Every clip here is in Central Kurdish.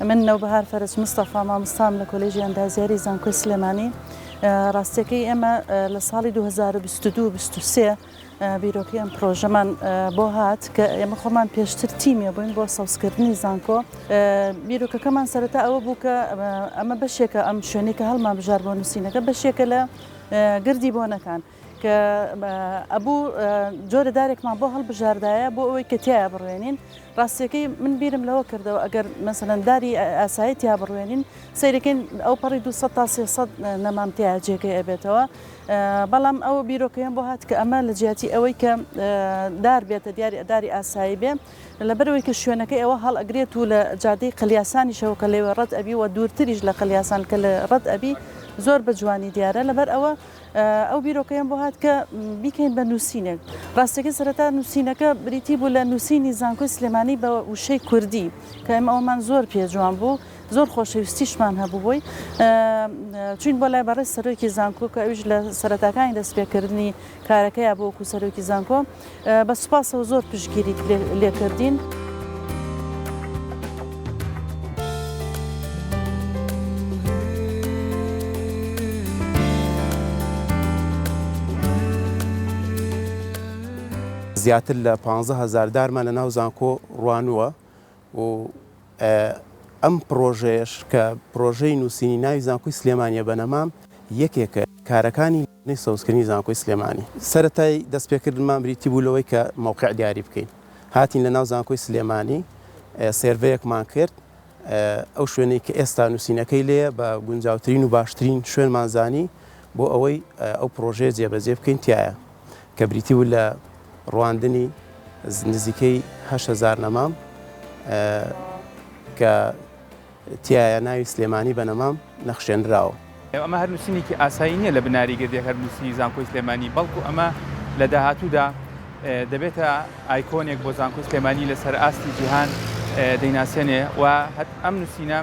من نوبهار فرج مصطفى مامۆستام لە کۆلێژی ئەندازیاری زانکۆی سلێمانی ڕاستیەکەی ئێمە لە ساڵی 2022-23 بیرۆکەی ئەم پرۆژەمان بۆ هات کە ئێمە خۆمان پێشتر تیمێ بووین بۆ سەوزکردنی زانکۆ. بیرۆکەکەمان سەرەتا ئەوە بوو کە ئەمە بەشێکە ئەم شوێنێکە هەڵمان بژار بۆ نووسینەکە بەشێکە لە گردی بۆنەکان کە ئەبوو جۆرە دارێکمان بۆ هەڵبژاردایە بۆ ئەوەی کە تایە بڕوێنین. ڕاستیەکەی من بیرم لەوە کردەوە ئەگەر مەسەلەن داری ئاسایی تیا بڕوێنین سەیرەکەین ئەو پەڕی 200 تا 300 نەمامتیا جێگەی ئەبێتەوە. بەڵام ئەوە بیرۆکەیان بۆ هات کە ئەمە لە جیاتی ئەوەی کە دار بێتە داری ئاسایی بێ لەبەرەوەی کە شوێنەکەی ئەوە هەڵ ئەگرێت و لە جادەی قلیاسانی شەوە کە لێوە ڕەت ئەبی و دوورتریش لە قلیاسان کە لە ڕەت ئەبی زۆر بە جوانی دیارە. لەبەر ئەوە ئەو بیرۆکەیان بۆ هات کە بیکەین بە نووسینێک. ڕاستەکە سەرەتا نووسینەکە بریتی بوو لە نووسینی زانکۆی سلێمانی بە وشەی کوردی کە ئەمە ئەومان زۆر پێجوان بوو، زۆر خۆشەویستیشمان هەبوو بووی چوین بۆ لای بەڕێز سەرۆکی زانکۆ کە ئەویش لە سەرەتاکانی دەستپێکردنی کارەکەیە بۆ وەکو سەرۆکی زانکۆ بە سوپاسەوە زۆر پشتگیری لێکردین. زیاتر لە 15,000 دارمان لە ناو زانکۆ ڕوانووە و ئەم پرۆژەیەش کە پرۆژەی نووسینی ناوی زانکۆی سلێمانیە بەنەمام یەکێکە کارەکانی سەوزکردنی زانکۆی سلێمانی. سەرەتای دەستپێکردنمان بریتی بوو لەوەی کە موقع دیاری بکەین. هاتین لە ناو زانکۆی سلێمانی سێرڤەیەکمان کرد ئەو شوێنەی کە ئێستا نووسینەکەی لێە بە گونجاوترین و باشترین شوێنمان زانی بۆ ئەوەی ئەو پرۆژەیە جێبەجێ بکەین تایە کە بریتی بوو لە ڕواندنی نزیکەی 8,000 نەمام کە تایە ناوی سلێمانی بە نەمام نەخشێنراوە. ئەمە هەر نووسینێکی ئاسایی نییە لە بناری گردی هەر نووسینی زانکۆی سلێمانی، بەڵکو ئەمە لە داهاتوودا دەبێتە ئایکۆنێک بۆ زانکۆی سلێمانی لەسەر ئاستی جیهان دەیناسێنێ و ئەم نووسینە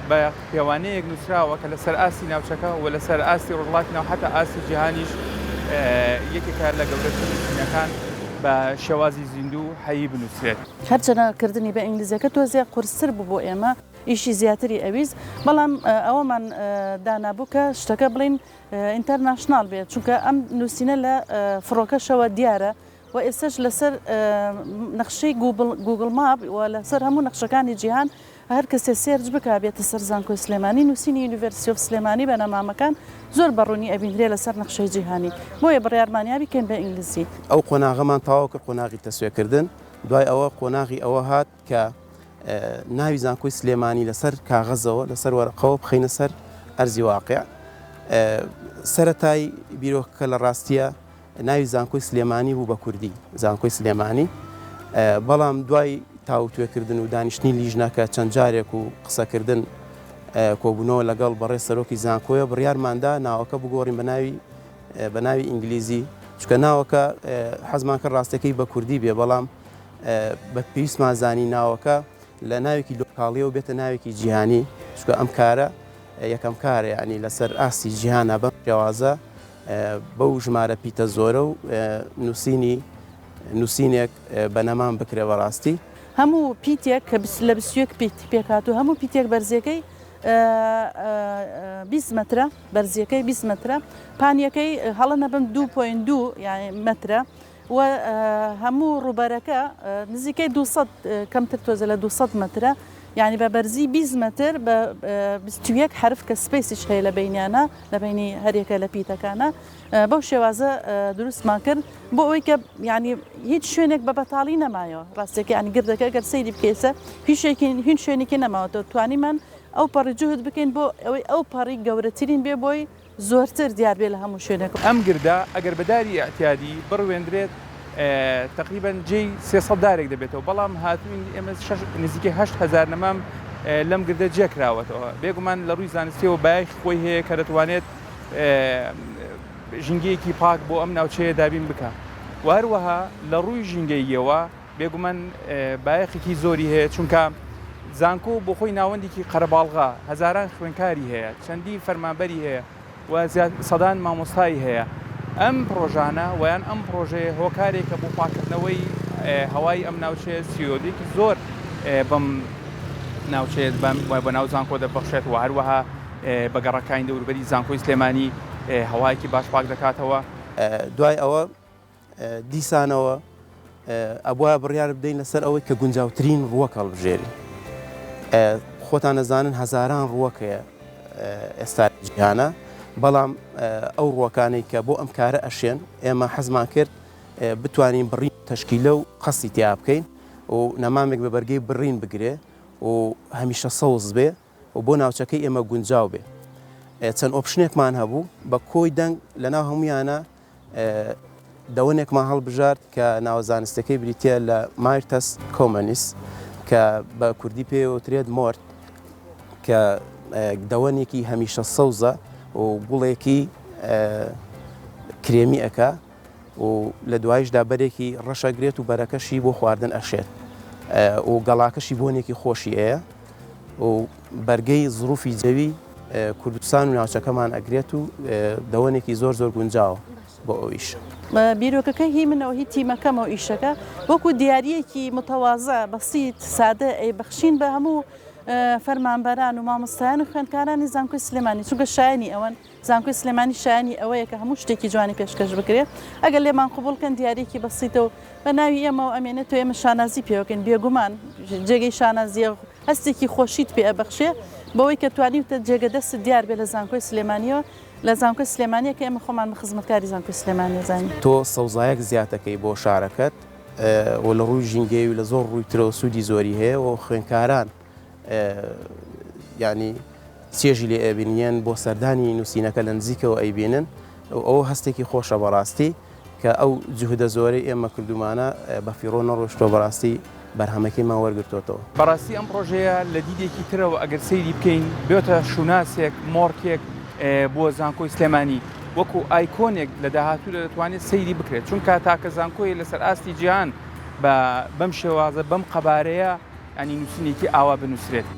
بە پێوانەیەک نووسراوە کە لەسەر ئاستی ناوچەکە و لەسەر ئاستی ڕۆژڵاتی ناو حتا ئاستی جیهانیش یەکێکە لە گەورەترین نووسینەکان بە شێوازی زیندوو حەیی بنووسرێت. هەرچەنەکردنی بە ئینگلیزیەکە تۆزیە قورستر بوو بۆ ئێمە ئیشی زیاتری ئەویست، بەڵام ئەوەمان دانابوو کە شتەکە بڵین ئینتەرناشناڵ بێت چونکە ئەم نووسینە لە فڕۆکەشەوە دیارە و ئێستش لەسەر نەخشەی گوگڵ ماپ و لەسەر هەموو نەخشەکانی جیهان هەر کەسێ سێرج بکە بێتە سەر زانکۆی سلێمانی نووسینی یونیڤەرسیتی ئۆف سلێمانی بە نەمامەکان زۆر بەڕوونی ئەبینرێ لەسەر نەخشەی جیهانی، بۆیە بڕیارمانیا بکەین بە ئینگلیزی. ئەو قۆناغەمان تەواو کرد، قۆناغی تەسوێکردن، دوای ئەوە قۆناغی ئەوە هات کە ناوی زانکۆی سلێمانی لەسەر کاغەزەوە لەسەر وەرەقەوە بخەینە سەر ئەرزی واقع. سەرەتای بیرۆکەکە لە ڕاستیە ناوی زانکۆی سلێمانی بوو بە کوردی زانکۆی سلێمانی، بەڵام دوای تاوتوێکردن و دانیشتنی لیژنەکە چەند جارێک و قسەکردن کۆبوونەوە لەگەڵ بەڕێز سەرۆکی زانکۆیە بڕیارماندا ناوەکە بگۆڕین بە ناوی ئینگلیزی چکە ناوەکە حەزمان کە ڕاستەکەی بە کوردی بێ، بەڵام بە پێویستمان زانی ناوەکە لە ناوێکی لۆکاڵیەوە بێتە ناوێکی جیهانی چکە ئەم کارە یەکەم کارە ینی لەسەر ئاستی جیهانە بەم شێوازە بەو ژمارە پیتە زۆرە و نووسینێک بە نەمان بکرێ بەڕاستی. هەموو پیتێک کە لە 21 پیت پێکات و هەموو پیتێک بەرزیەکەی 20 مترە، بەرزیەکەی 20 مترە، پانیەکەی هەڵە نەبم 2.2 یعنی مترە و هەموو ڕوبەرەکە نزیکەی 200 کەمتر تۆزە لە 200 مترە، یعنی بە بەرزی 20 متر بە 21 حرف کە سپیسیش هەیە لە بینیانە لە بینی هەرێکە لە پیتەکانە. بەو شێوازە دروستمان کرد بۆ ئەوەی کە ینی هیچ شوێنێک بە بەتاڵی نەمایەوە. ڕاستێکی ینی گردەکە گەر سەیری بکەیسە هیچ شوێنێکی نەماوەتەوە توانیمان ئەو پەڕی جوهد بکەین بۆ ئەوەی ئەو پەڕی گەورەترین بێ بۆی زۆرتر دیار بێ لە هەموو شوێنێک. ئەم گردە ئەگەر بەداری ئەتیادی بڕوێندرێت تقریبا جێی 300 دارێک دەبێتەوە، بەڵام هاتوین ئێمە نزیکەی 8,000 نەمام لەم گردە جێکراوەتەوە. بێگومان لە ڕووی زانستیەوە بایەخ خۆی هەیە کە دەتوانێت ژینگەیەکی پاک بۆ ئەم ناوچەیە دابین بکە. و هەروەها لە ڕووی ژینگەیەوە بێگومان بایەخێکی زۆری هەیە چونکە زانکۆ بۆ خۆی ناوەندێکی قەرەباڵغا هەزاران خوێنکاری هەیە، چەندی فەرمانبەری هەیە و سەدان مامۆستایی هەیە. ئەم پرۆژانە ویان ئەم پرۆژەیە هۆکارێکە بۆ پاکردنەوەی هەوای ئەم ناوچەیە سیۆدێکی زۆر بەم ناوچێت بە ناو زانکۆ دەبەخشێت و هەروەها بەگەڕەکانی دەوروبەری زانکۆی سلێمانی هەوایەکی باش پاک دەکاتەوە. دوای ئەوە دیسانەوە ئەبووە بڕیار بدەین لەسەر ئەوەی کە گونجاوترین ڕووەک هەڵبژێری. خۆتان نەزانن هەزاران ڕووەکەیە ئێستا جیهانە، بەڵام ئەو ڕووەکانەی کە بۆ ئەم کارە ئەشێن ئێمە حەزمان کرد بتوانین بڕین تەشکیلە و قەسی تیا بکەین و نەمامێک بە بەرگەی بڕین بگرێ و هەمیشە سەوز بێ و بۆ ناوچەکەی ئێمە گونجاو بێ. چەند ئۆپشنێکمان هەبوو بە کۆی دەنگ لەناو هەمویانە دەوەنێکمان هەڵبژارد کە ناوەزانستەکەی بریتە لە مایرتەس کۆمەنیس کە بە کوردی پێوترێت مۆرد، کە دەوەنێکی هەمیشە سەوزە و گوڵێکی کرێمی ئەکا و لە دوایشدا بەرێکی ڕەشەگرێت و بەرەکەشی بۆ خواردن ئەشێت و گەڵاکەشی بۆنێکی خۆشی ئەیە و بەرگەی زروفی جەوی کوردستان و ناوچەکەمان ئەگرێت و دەوەنێکی زۆر گونجاوە بۆ ئەو ئیش. بیرۆکەکە هی منەوە هی تیمەکەمەوە ئیشەکە وەکو دیارەیەکی متەوازە بەسیت سادە ئەیبەخشین بە هەموو فەرمانبەران و مامۆستایان و خوێندکارانی زانکۆی سلێمانی، چونکە شایانی ئەوەن زانکۆی سلێمانی شایانی ئەوەیە کە هەموو شتێکی جوانی پێشکەش بکرێت. ئەگەر لێمان قبولکەن دیارێکی بەسیتەوە بە ناوی ئێمەوە ئەمێنێت و ئێمە شانازی پێوەکەین، بێگومان جێگەی شانازیە هەستێکی خۆشیت پێ ئەبەخشێ بەوەی کە توانیتە جێگە دەست دیار بێ لە زانکۆی سلێمانیەوە لە زانکۆی سلێمانیە کە ئێمە خۆمان بە خزمەتکاری زانکۆی سلێمانی زانین. تۆ سەوزایەک زیاتەکەی بۆ شارەکەت و لە ڕووی ژینگەی و لە زۆر ڕووی ترەوە سوودی زۆری هەیە و خوێندکاران ینی چێژی لێ ئەبینێن بۆ سەردانی نووسینەکە لە نزیکەوە ئەیبینن و ئەوە هەستێکی خۆشە بەڕاستی کە ئەو جوهدە زۆرەی ئێمە کردومانە بە فیڕۆ نەڕۆشتۆ بەڕاستی بەرهەمەکەیمان وەرگرتوتەوە. بەڕاستی ئەم پرۆژەیە لە دیدێکی ترەوە ئەگەر سەیری بکەین بێتە شوناسێک مۆڕکێک بۆ زانکۆی سلێمانی وەکو ئایکۆنێک لە داهاتوو دەتوانێت سەیری بکرێت، چونکە تاکە زانکۆی لەسەر ئاستی جیهان بەم شێوازە بەم قەبارەیە ئەنی نووسینێکی ئاوا بنووسرێت.